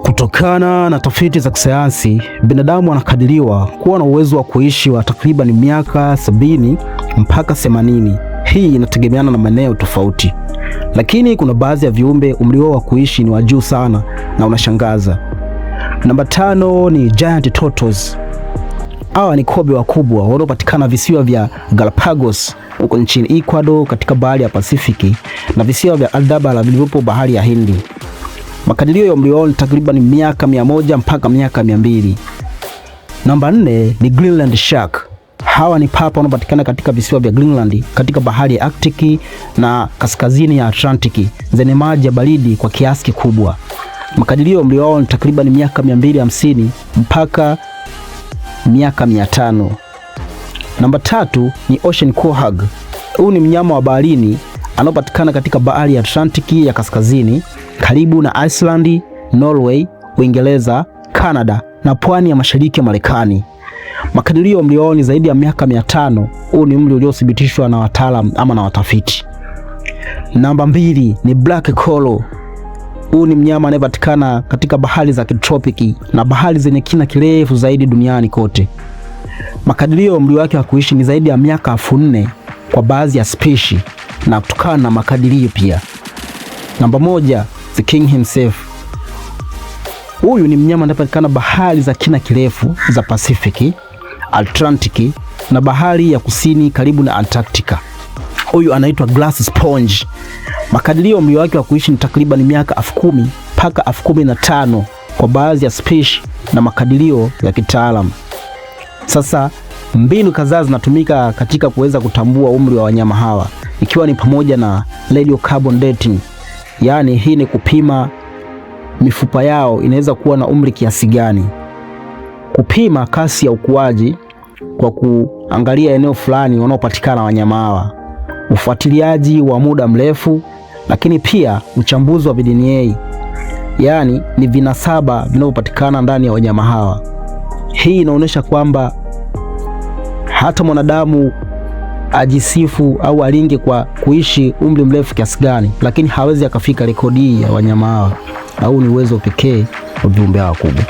Kutokana na tafiti za kisayansi, binadamu anakadiriwa kuwa na uwezo wa kuishi wa takriban miaka 70 mpaka 80. Hii inategemeana na maeneo tofauti, lakini kuna baadhi ya viumbe umri wao wa kuishi ni wa juu sana na unashangaza. Namba 5 ni giant turtles. Hawa ni kobe wakubwa wanaopatikana visiwa vya Galapagos huko nchini Ecuador katika bahari ya Pasifiki na visiwa vya Aldabra vilivyopo bahari ya Hindi. Makadirio ya umri wao ni takriban miaka 100 mpaka miaka 200. Namba 4 ni Greenland shark. Hawa ni papa wanaopatikana katika visiwa vya Greenland katika bahari ya Arctic na kaskazini ya Atlantic zenye maji ya baridi kwa kiasi kikubwa. Makadirio ya umri wao ni takriban miaka 250 mpaka miaka 500. Namba 3 ni ocean quahog. Huyu ni mnyama wa baharini anaopatikana katika bahari ya Atlantic ya kaskazini karibu na Iceland, Norway, Uingereza, Canada na pwani ya mashariki ya Marekani. Makadirio ya umri wao ni zaidi ya miaka 500. Huu ni umri uliothibitishwa na wataalamu ama na watafiti. Namba 2 ni black coral. Huu ni mnyama anayepatikana katika bahari za kitropiki na bahari zenye kina kirefu zaidi duniani kote. Makadirio ya umri wake wa kuishi ni zaidi ya miaka 4000 kwa baadhi ya species na kutokana na makadirio pia. Namba 1, the king himself. Huyu ni mnyama anayepatikana bahari za kina kirefu za Pasifiki, Atlantic na bahari ya kusini karibu na Antarctica. Huyu anaitwa glass sponge. Makadirio ya umri wake wa kuishi ni takriban miaka 10,000 mpaka 15,000 kwa baadhi ya species na makadirio ya kitaalamu. Sasa mbinu kadhaa zinatumika katika kuweza kutambua umri wa wanyama hawa, ikiwa ni pamoja na radiocarbon dating. Yaani hii ni kupima mifupa yao inaweza kuwa na umri kiasi gani. Kupima kasi ya ukuaji kwa kuangalia eneo fulani wanaopatikana wanyama hawa. Ufuatiliaji wa muda mrefu, lakini pia uchambuzi wa DNA. Yaani ni vinasaba vinavyopatikana ndani ya wanyama hawa. Hii inaonyesha kwamba hata mwanadamu ajisifu au alinge kwa kuishi umri mrefu kiasi gani, lakini hawezi akafika rekodi hii ya wanyama hawa. Au ni uwezo pekee wa viumbe hawa kubwa.